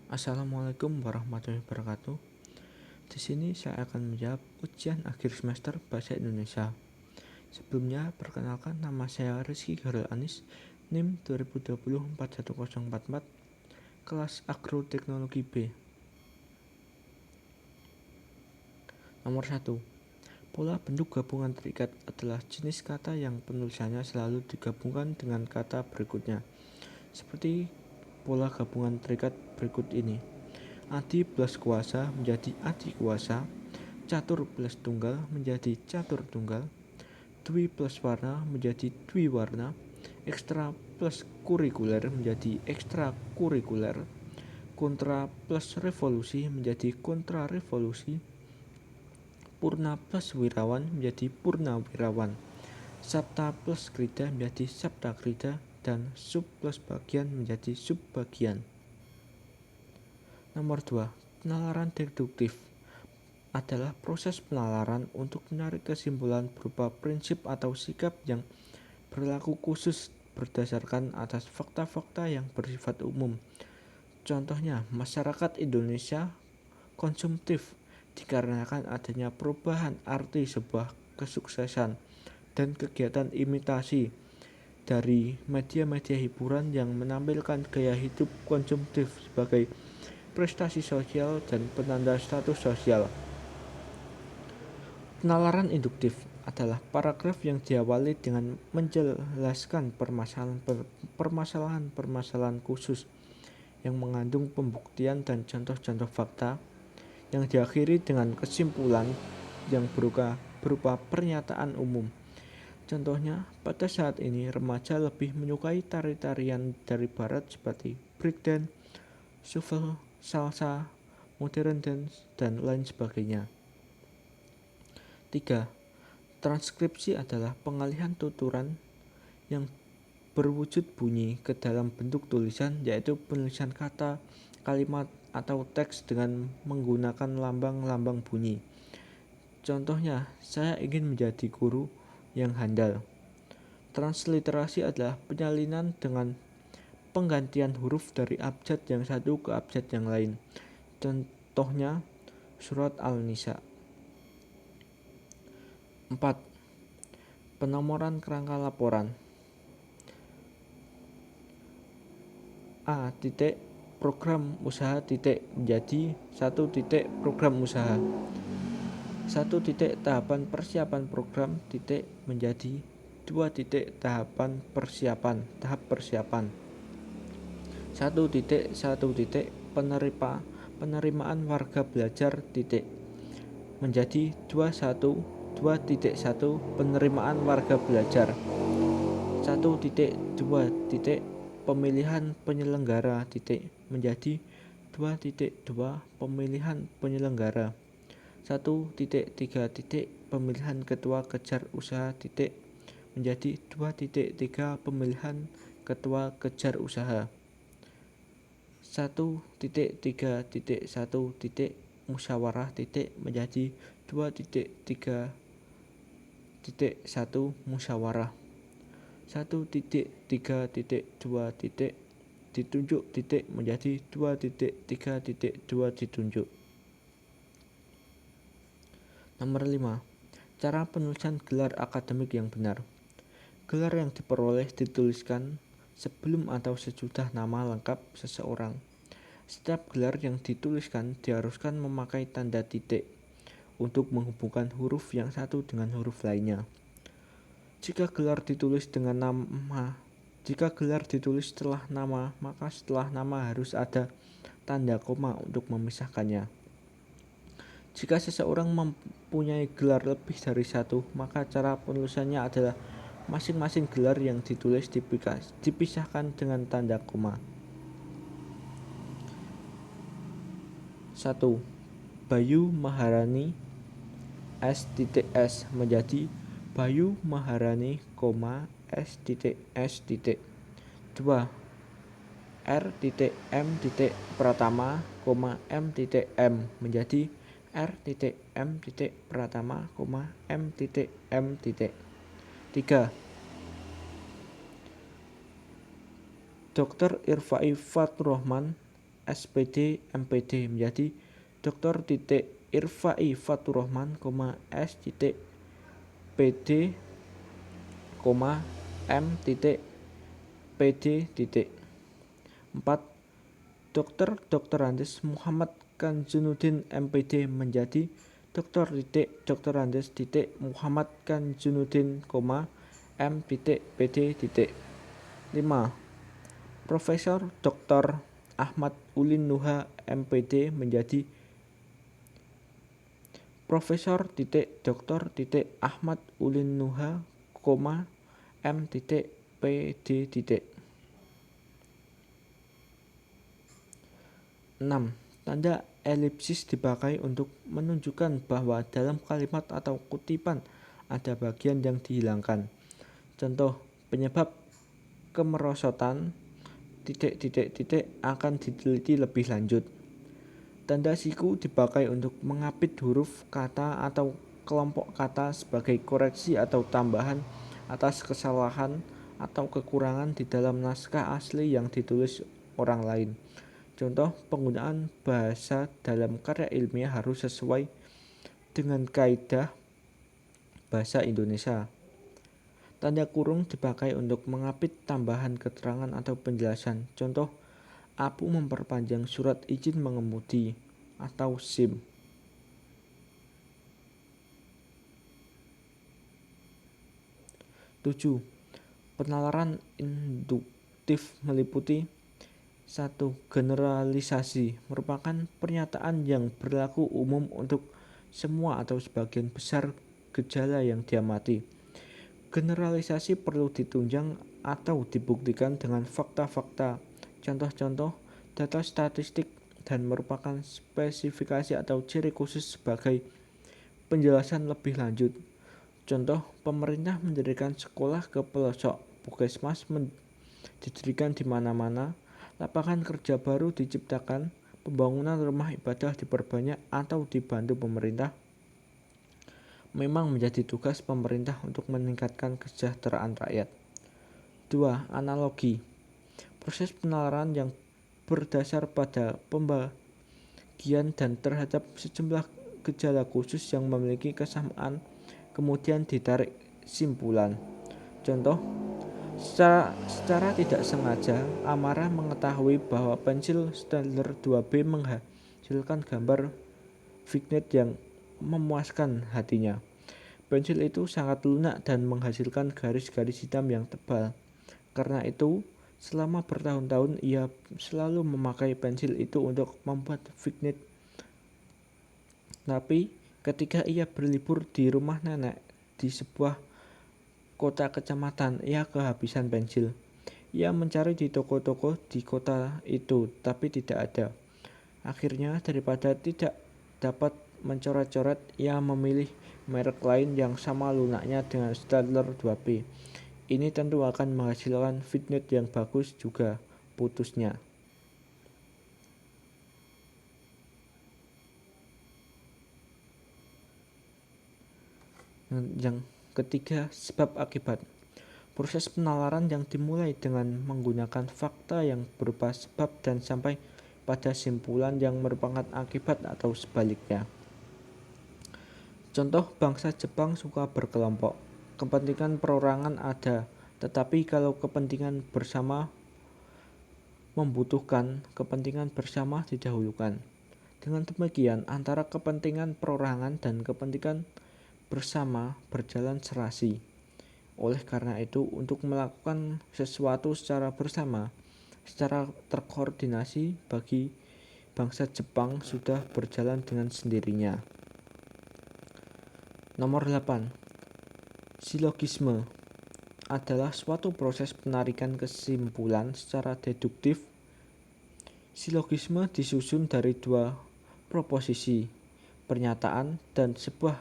Assalamualaikum warahmatullahi wabarakatuh. Di sini saya akan menjawab ujian akhir semester Bahasa Indonesia. Sebelumnya, perkenalkan nama saya Rizky Gahril Anis, NIM 2020 41044, kelas Agroteknologi B. Nomor 1. Pola bentuk gabungan terikat adalah jenis kata yang penulisannya selalu digabungkan dengan kata berikutnya, seperti pola gabungan terikat berikut ini. Adi plus kuasa menjadi adi kuasa, catur plus tunggal menjadi catur tunggal, dwi plus warna menjadi dwi warna, ekstra plus kurikuler menjadi ekstra kurikuler, kontra plus revolusi menjadi kontra revolusi, purna plus wirawan menjadi purna wirawan, sabta plus krida menjadi sabta krida, dan sub plus bagian menjadi sub bagian. Nomor 2. Penalaran deduktif adalah proses penalaran untuk menarik kesimpulan berupa prinsip atau sikap yang berlaku khusus berdasarkan atas fakta-fakta yang bersifat umum. Contohnya, masyarakat Indonesia konsumtif dikarenakan adanya perubahan arti sebuah kesuksesan dan kegiatan imitasi dari media-media hiburan yang menampilkan gaya hidup konsumtif sebagai prestasi sosial dan penanda status sosial. Penalaran induktif adalah paragraf yang diawali dengan menjelaskan permasalahan-permasalahan khusus yang mengandung pembuktian dan contoh-contoh fakta, yang diakhiri dengan kesimpulan yang berupa pernyataan umum. Contohnya, pada saat ini remaja lebih menyukai tari-tarian dari barat seperti breakdance, shuffle, salsa, modern dance, dan lain sebagainya. 3. Transkripsi adalah pengalihan tuturan yang berwujud bunyi ke dalam bentuk tulisan, yaitu penulisan kata, kalimat, atau teks dengan menggunakan lambang-lambang bunyi. Contohnya, saya ingin menjadi guru yang handal. Transliterasi adalah penyalinan dengan penggantian huruf dari abjad yang satu ke abjad yang lain. Contohnya, surat Al-Nisa. 4. Penomoran kerangka laporan. A. Program usaha menjadi 1. Program usaha. 1. Tahapan persiapan program menjadi 2. Tahapan persiapan tahap persiapan. 1.1. Penerimaan warga belajar menjadi 2.1 penerimaan warga belajar. 1.2. Pemilihan penyelenggara menjadi 2.2 pemilihan penyelenggara. 1.3. Pemilihan ketua kejar usaha menjadi 2.3 pemilihan ketua kejar usaha. 1.3.1 musyawarah menjadi 2.3.1 musyawarah. 1.3.2 ditunjuk menjadi 2.3.2 ditunjuk. Nomor 5. Cara penulisan gelar akademik yang benar. Gelar yang diperoleh dituliskan sebelum atau sesudah nama lengkap seseorang. Setiap gelar yang dituliskan diharuskan memakai tanda titik untuk menghubungkan huruf yang satu dengan huruf lainnya. Jika gelar ditulis setelah nama, maka setelah nama harus ada tanda koma untuk memisahkannya. Jika seseorang mempunyai gelar lebih dari satu, maka cara penulisannya adalah masing-masing gelar yang ditulis dipisahkan dengan tanda koma. 1. Bayu Maharani S.S menjadi Bayu Maharani, S.S. 2. R.M. Pratama, M.M menjadi R.M. Pratama, M.M. 3. Dr. Irfai Fathurrahman SPD MPD menjadi Dr. Irfai Faturrahman, S. PD, M. PD. 4. Dr. Andes Muhammad Kanjunuddin MPD menjadi Dr. Andes Muhammad Kanjunuddin, M. PD. 5. Profesor Dr. Ahmad Ulin Nuha MPD menjadi Profesor Dr. Ahmad Ulin Nuha, M. PD. 6. Tanda elipsis dipakai untuk menunjukkan bahwa dalam kalimat atau kutipan ada bagian yang dihilangkan. Contoh, penyebab kemerosotan ... akan diteliti lebih lanjut. Tanda siku dipakai untuk mengapit huruf, kata, atau kelompok kata sebagai koreksi atau tambahan atas kesalahan atau kekurangan di dalam naskah asli yang ditulis orang lain. Contoh, penggunaan bahasa dalam karya ilmiah harus sesuai dengan kaidah bahasa Indonesia. Tanda kurung dipakai untuk mengapit tambahan keterangan atau penjelasan. Contoh, Apu memperpanjang surat izin mengemudi atau SIM. 7. Penalaran induktif meliputi 1. Generalisasi merupakan pernyataan yang berlaku umum untuk semua atau sebagian besar gejala yang diamati. Generalisasi perlu ditunjang atau dibuktikan dengan fakta-fakta, contoh-contoh, data statistik, dan merupakan spesifikasi atau ciri khusus sebagai penjelasan lebih lanjut. Contoh, pemerintah mendirikan sekolah ke pelosok, puskesmas didirikan di mana-mana, lapangan kerja baru diciptakan, pembangunan rumah ibadah diperbanyak atau dibantu pemerintah. Memang menjadi tugas pemerintah untuk meningkatkan kesejahteraan rakyat. 2. Analogi. Proses penalaran yang berdasar pada pembagian dan terhadap sejumlah gejala khusus yang memiliki kesamaan, kemudian ditarik simpulan. Contoh, secara tidak sengaja, Amara mengetahui bahwa pensil Staedtler 2B menghasilkan gambar vignette yang memuaskan hatinya. Pensil itu sangat lunak dan menghasilkan garis-garis hitam yang tebal. Karena itu, selama bertahun-tahun ia selalu memakai pensil itu untuk membuat vignette. Tapi, ketika ia berlibur di rumah nenek di sebuah kota kecamatan, ia kehabisan pensil. Ia mencari di toko-toko di kota itu, tapi tidak ada. Akhirnya, daripada tidak dapat mencoret-coret, ia memilih merek lain yang sama lunaknya dengan Staedtler 2B. Ini tentu akan menghasilkan vignette yang bagus juga, putusnya. Yang ketiga, sebab akibat. Proses penalaran yang dimulai dengan menggunakan fakta yang berupa sebab dan sampai pada simpulan yang merupakan akibat atau sebaliknya. Contoh, bangsa Jepang suka berkelompok. Kepentingan perorangan ada, tetapi kalau kepentingan bersama membutuhkan, kepentingan bersama didahulukan. Dengan demikian, antara kepentingan perorangan dan kepentingan bersama berjalan serasi. Oleh karena itu, untuk melakukan sesuatu secara bersama, secara terkoordinasi, bagi bangsa Jepang sudah berjalan dengan sendirinya. Nomor 8. Silogisme adalah suatu proses penarikan kesimpulan secara deduktif. Silogisme disusun dari dua proposisi, pernyataan, dan sebuah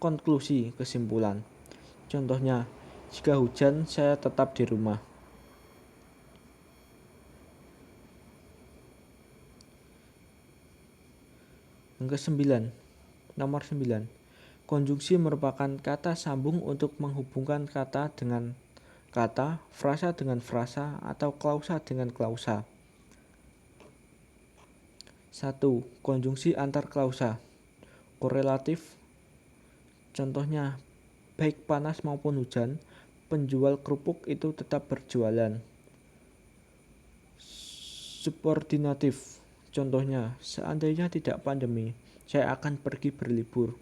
konklusi kesimpulan. Contohnya, jika hujan saya tetap di rumah. Nomor 9. Konjungsi merupakan kata sambung untuk menghubungkan kata dengan kata, frasa dengan frasa, atau klausa dengan klausa. 1. Konjungsi antar klausa. Korelatif. Contohnya, baik panas maupun hujan, penjual kerupuk itu tetap berjualan. Subordinatif. Contohnya, seandainya tidak pandemi, saya akan pergi berlibur.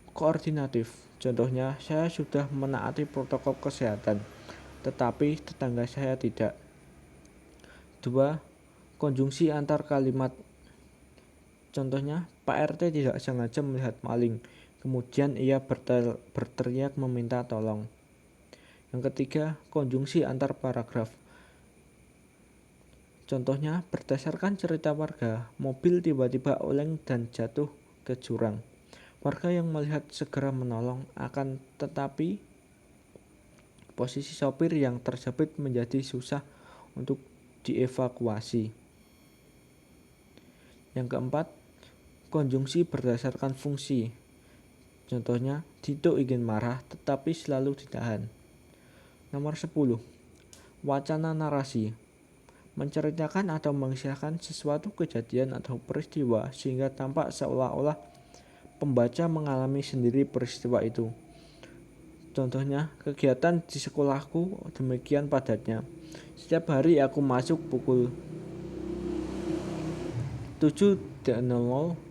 Koordinatif. Contohnya, saya sudah menaati protokol kesehatan, tetapi tetangga saya tidak. 2. Konjungsi antar kalimat. Contohnya, Pak RT tidak sengaja melihat maling, kemudian ia berteriak meminta tolong. Yang ketiga, konjungsi antar paragraf. Contohnya, berdasarkan cerita warga, mobil tiba-tiba oleng dan jatuh ke jurang. Warga yang melihat segera menolong, akan tetapi posisi sopir yang terjepit menjadi susah untuk dievakuasi. Yang keempat, konjungsi berdasarkan fungsi. Contohnya, Dito ingin marah tetapi selalu ditahan. Nomor 10. Wacana narasi. Menceritakan atau mengisahkan sesuatu kejadian atau peristiwa sehingga tampak seolah-olah pembaca mengalami sendiri peristiwa itu. Contohnya, kegiatan di sekolahku demikian padatnya. Setiap hari aku masuk pukul 7.00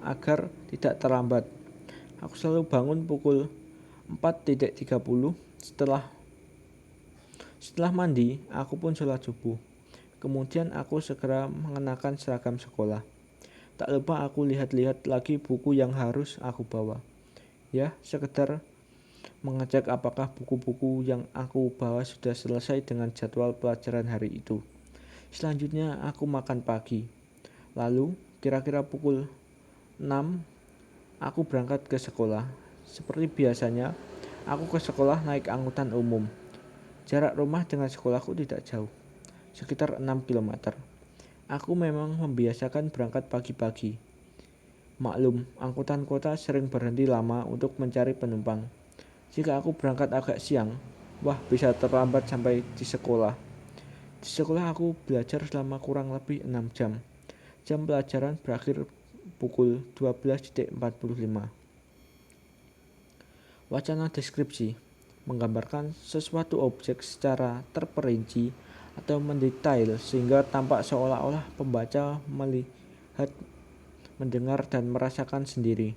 agar tidak terlambat. Aku selalu bangun pukul 4.30. Setelah mandi, aku pun sholat subuh. Kemudian aku segera mengenakan seragam sekolah. Tak lupa aku lihat-lihat lagi buku yang harus aku bawa. Ya, sekedar mengecek apakah buku-buku yang aku bawa sudah selesai dengan jadwal pelajaran hari itu. Selanjutnya aku makan pagi. Lalu, kira-kira pukul 6, aku berangkat ke sekolah. Seperti biasanya, aku ke sekolah naik angkutan umum. Jarak rumah dengan sekolahku tidak jauh, sekitar 6 km. Aku memang membiasakan berangkat pagi-pagi. Maklum, angkutan kota sering berhenti lama untuk mencari penumpang. Jika aku berangkat agak siang, bisa terlambat sampai di sekolah. Di sekolah aku belajar selama kurang lebih 6 jam. Jam pelajaran berakhir pukul 12.45. Wacana deskripsi menggambarkan sesuatu objek secara terperinci atau mendetail sehingga tampak seolah-olah pembaca melihat, mendengar, dan merasakan sendiri.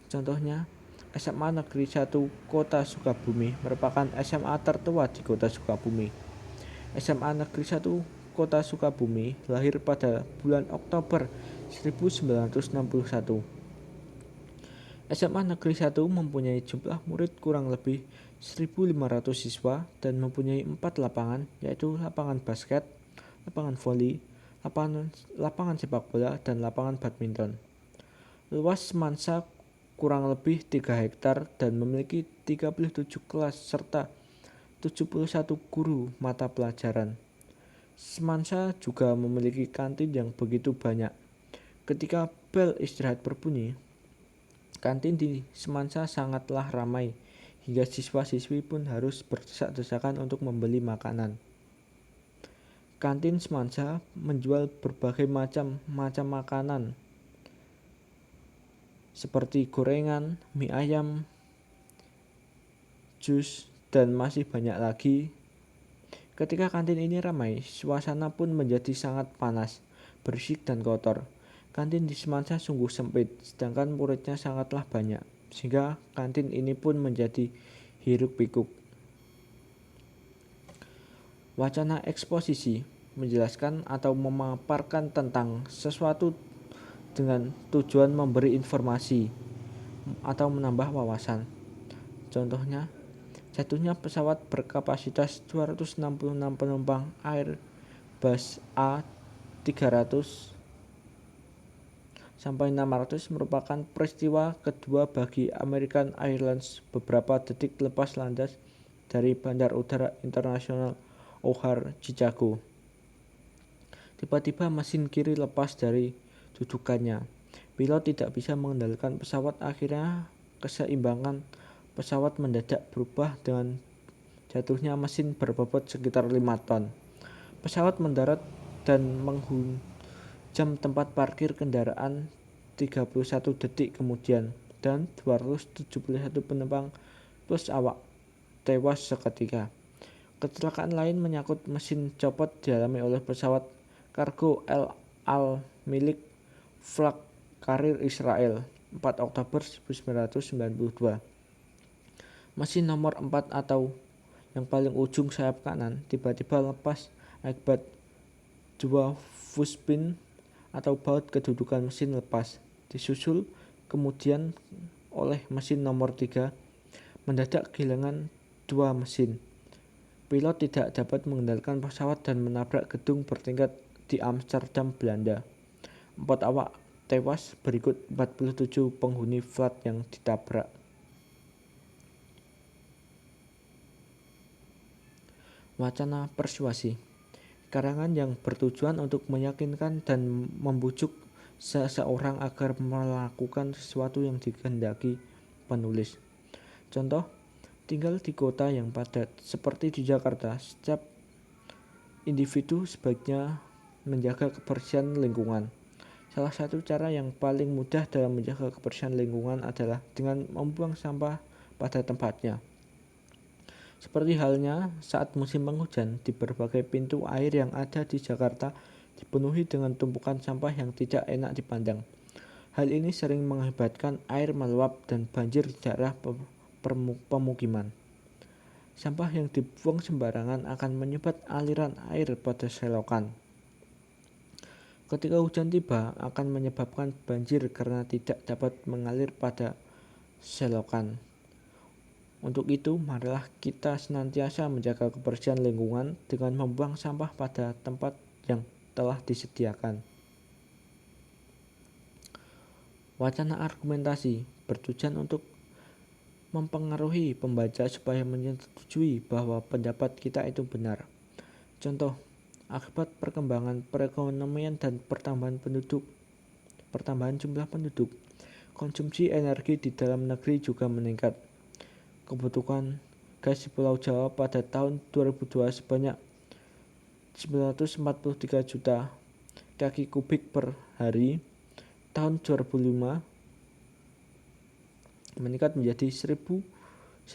Contohnya, SMA Negeri 1 Kota Sukabumi merupakan SMA tertua di Kota Sukabumi. SMA Negeri 1 Kota Sukabumi lahir pada bulan Oktober 1961. SMA Negeri 1 mempunyai jumlah murid kurang lebih 1.500 siswa dan mempunyai 4 lapangan, yaitu lapangan basket, lapangan voli, lapangan sepak bola, dan lapangan badminton. Luas semansa kurang lebih 3 hektar dan memiliki 37 kelas serta 71 guru mata pelajaran. Semansa juga memiliki kantin yang begitu banyak. Ketika bel istirahat berbunyi, kantin di Semansa sangatlah ramai, hingga siswa-siswi pun harus berdesak-desakan untuk membeli makanan. Kantin Semansa menjual berbagai macam makanan, seperti gorengan, mie ayam, jus, dan masih banyak lagi. Ketika kantin ini ramai, suasana pun menjadi sangat panas, berisik, dan kotor. Kantin di Semansa sungguh sempit, sedangkan muridnya sangatlah banyak, sehingga kantin ini pun menjadi hiruk-pikuk. Wacana eksposisi menjelaskan atau memaparkan tentang sesuatu dengan tujuan memberi informasi atau menambah wawasan. Contohnya, jatuhnya pesawat berkapasitas 266 penumpang Airbus A300 sampai 600 merupakan peristiwa kedua bagi American Airlines beberapa detik lepas landas dari Bandar Udara Internasional O'Hare, Chicago. Tiba-tiba mesin kiri lepas dari dudukannya. Pilot tidak bisa mengendalikan pesawat, akhirnya keseimbangan pesawat mendadak berubah dengan jatuhnya mesin berbobot sekitar 5 ton. Pesawat mendarat dan jam tempat parkir kendaraan 31 detik kemudian, dan 271 penumpang plus awak tewas seketika. Kecelakaan lain menyangkut mesin copot dialami oleh pesawat kargo El Al milik Flak Karir Israel 4 Oktober 1992. Mesin nomor 4 atau yang paling ujung sayap kanan tiba-tiba lepas akibat dua fuspin atau baut kedudukan mesin lepas, disusul kemudian oleh mesin nomor 3 mendadak kehilangan dua mesin. Pilot tidak dapat mengendalikan pesawat dan menabrak gedung bertingkat di Amsterdam, Belanda. 4 awak tewas, berikut 47 penghuni flat yang ditabrak. Wacana persuasi. Karangan yang bertujuan untuk meyakinkan dan membujuk seseorang agar melakukan sesuatu yang dikehendaki penulis. Contoh, tinggal di kota yang padat seperti di Jakarta, setiap individu sebaiknya menjaga kebersihan lingkungan. Salah satu cara yang paling mudah dalam menjaga kebersihan lingkungan adalah dengan membuang sampah pada tempatnya. Seperti halnya saat musim penghujan, di berbagai pintu air yang ada di Jakarta dipenuhi dengan tumpukan sampah yang tidak enak dipandang. Hal ini sering mengakibatkan air meluap dan banjir di daerah pemukiman. Sampah yang dibuang sembarangan akan menyumbat aliran air pada selokan. Ketika hujan tiba, akan menyebabkan banjir karena tidak dapat mengalir pada selokan. Untuk itu, marilah kita senantiasa menjaga kebersihan lingkungan dengan membuang sampah pada tempat yang telah disediakan. Wacana argumentasi bertujuan untuk mempengaruhi pembaca supaya menyetujui bahwa pendapat kita itu benar. Contoh, akibat perkembangan perekonomian dan pertambahan jumlah penduduk, konsumsi energi di dalam negeri juga meningkat. Kebutuhan gas di Pulau Jawa pada tahun 2002 sebanyak 943 juta kaki kubik per hari. Tahun 2005 meningkat menjadi 1.136.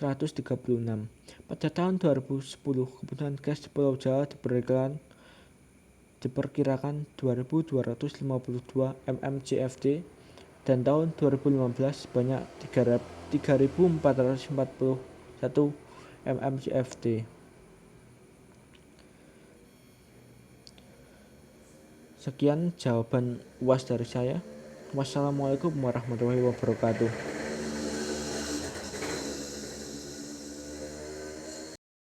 Pada tahun 2010 kebutuhan gas di Pulau Jawa diperkirakan 2.252 mmcfd dan tahun 2015 sebanyak 3.441 mmcfd. Sekian jawaban UAS dari saya. Wassalamualaikum warahmatullahi wabarakatuh.